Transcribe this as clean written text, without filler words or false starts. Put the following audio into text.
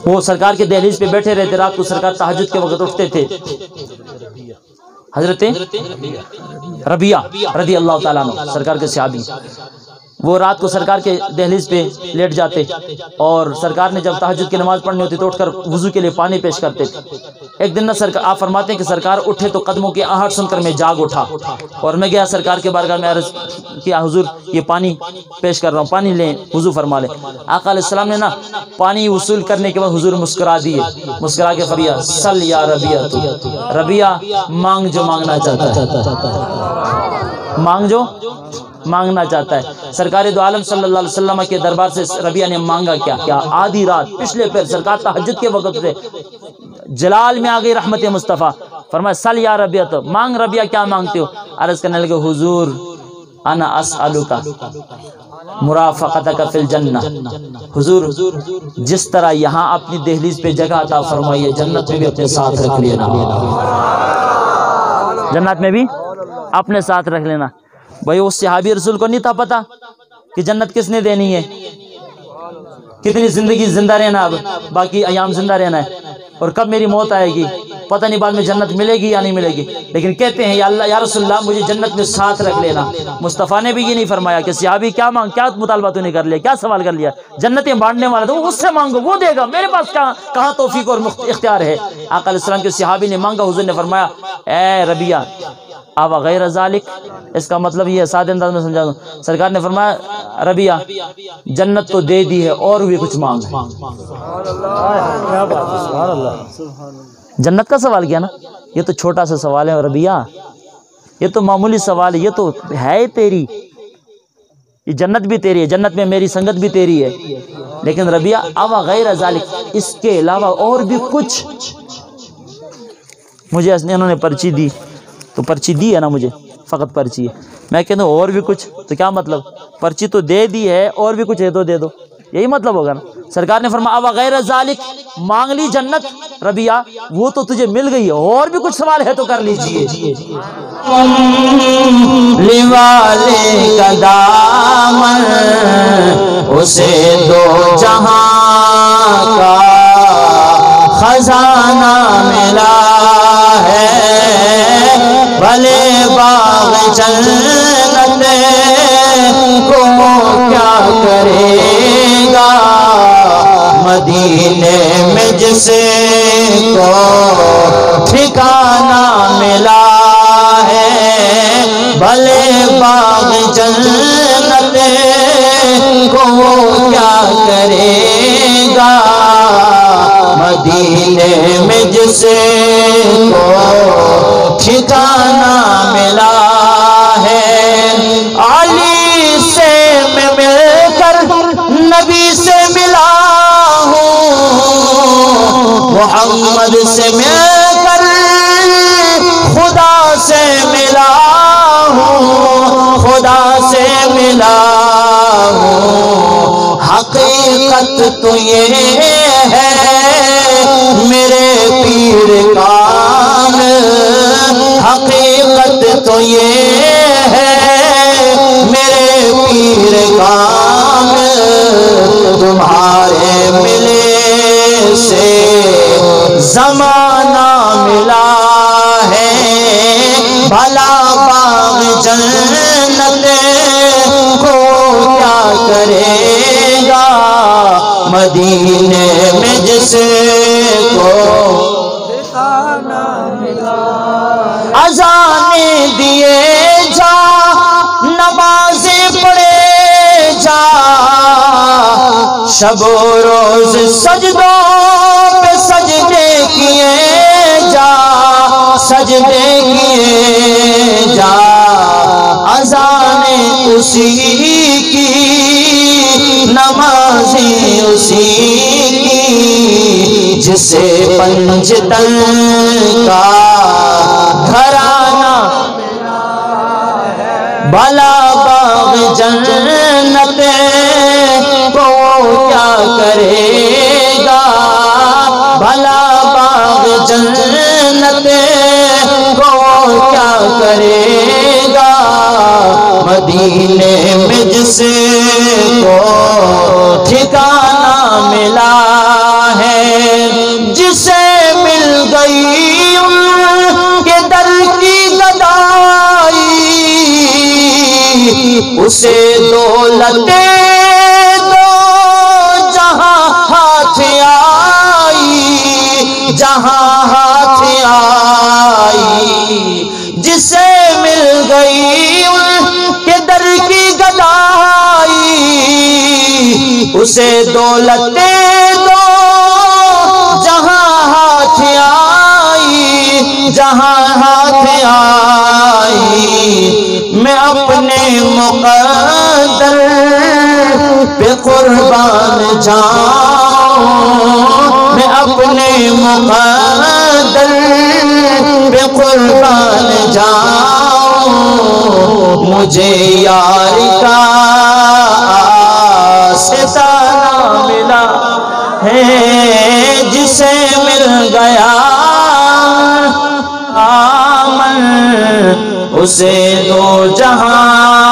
वो सरकार के दहलीज पे बैठे रहते, रात को सरकार तहज्जुद के वक्त उठते थे। हजरत रबिया रज़ी अल्लाह ताला अन्हु सरकार के सहाबी, वो रात को सरकार के दहलीज पे लेट जाते और सरकार ने जब तहज्जुद की नमाज पढ़नी होती तो उठकर वुजू के लिए पानी पेश करते थे। एक दिन ना सरकार, आप फरमाते हैं कि सरकार उठे तो कदमों की आहट सुनकर मैं जाग उठा और मैं गया सरकार के बारगाह में अर्ज किया, हुजूर ये पानी पेश कर रहा हूँ, पानी लें, वुजू फरमा लें। आका अलैहिस्सलाम ने ना पानी वसूल करने के बाद हुजूर मुस्कुरा दिए, मुस्कुरा के फरिया सल या रबिया, तू रबिया मांग जो मांगना चाहता है, मांग जो मांगना चाहता है। सरकार दो आलम सल्लल्लाहु अलैहि वसल्लम के दरबार से रबिया ने मांगा क्या क्या, आधी रात पिछले पैर सरकार तहज्जुद के वक्त से जलाल में आ गई रहमत मुस्तफ़ा, फरमाया सल या रबिया, तो मांग रबिया क्या मांगते हो। अर्ज करने लगे हुजूर अना असअलुका मुराफक़तका फिल जन्नह, हुजूर जिस तरह यहाँ अपनी दहलीज पे जगह अता फरमाइए, जन्नत में भी अपने साथ रख लेना, जन्नत में भी अपने साथ रख लेना। भाई उस सहाबी रसूल को नहीं था पता कि जन्नत किसने देनी है, कितनी जिंदगी जिंदा रहना, अब बाकी अयाम जिंदा रहना है और कब मेरी मौत आएगी पता नहीं, बाद में जन्नत मिलेगी या नहीं मिलेगी। लेकिन कहते हैं या अल्लाह या रसूलल्लाह मुझे जन्नत में साथ रख लेना। मुस्तफ़ा ने भी ये नहीं फरमाया कि सहाबी क्या मांग, क्या मुतालबा तूने कर लिया, क्या सवाल कर लिया, जन्नतें बांटने वाला तो उससे मांगो वो देगा, मेरे पास कहाँ तौफीक और इख्तियार है। आका अलैहिस्सलाम के सहाबी ने मांगा, हुजूर ने फरमाया ए रबिया आवा गैर ज़ालिक, इसका मतलब ये सादे अंदाज में समझा दूं। सरकार ने फरमाया रबिया जन्नत तो दे दी है और भी कुछ मांग। जन्नत का सवाल किया ना, ये तो छोटा सा सवाल है रबिया, ये तो मामूली सवाल है, ये तो है तेरी, ये जन्नत भी तेरी है, जन्नत में मेरी संगत भी तेरी है, लेकिन रबिया आवा गैर ज़ालिक, इसके अलावा और भी कुछ। मुझे इन्होंने पर्ची दी तो पर्ची दी है ना, मुझे फ़कत पर्ची है, मैं कहता हूँ और भी कुछ, तो क्या मतलब, पर्ची तो दे दी है और भी कुछ है तो दे दो, यही मतलब होगा ना। सरकार ने फरमाया अब गैर ज़ालिक, मांग ली जन्नत रबिया, वो तो तुझे मिल गई है, और भी कुछ सवाल है तो कर लीजिए। लिवाले का दामन उसे दो जहां का खजाना मिला है, भले बाग जन्नत को क्या करेगा, मदीने में जिसे को ठिकाना मिला है, भले बाग जन्नत को क्या करेगा, मदीने में जिसे को ठिकाना मिला है। अली से मैं मिलकर नबी से मिला हूँ, मोहम्मद से मिलकर खुदा से मिला हूँ, खुदा से मिला हूँ। हकीकत तो ये है मेरे पीर कामिल, हकीकत तो ये है मेरे पीर कामिल, तुम्हारे मिले से जमाना मिला है, भला बाग जन्नत को क्या करेगा, मदीने में जिसे को ठिकाना मिला। अज़ाने दिए जा, नमाज़ें पढ़े जा, शबो रोज सजदों पे सजदे किए जा, सजदे किए जा। अज़ाने उसी की, नमाज़ें उसी की, जिसे पंजतन का घराना भला बाग जन्नत को क्या करेगा, भला बाग जन्नत को क्या करेगा, मदीने में जिसे को ठिकाना मिला है। जिसे मिल गई उनके दर की गदाई, उसे दौलते दो जहां हाथ आई, जहां हाथ आई। जिसे मिल गई उनके दर की गदाई, उसे दौलते दो जहां हाथ आई, जहां हाथ आई। मैं अपने मुक़द्दर पे कुर्बान जाऊं, मैं अपने मुक़द्दर पे कुर्बान जाऊं। मुझे यार का सितारा मिला है, जिसे मिल गया आमन, उसे दो जहां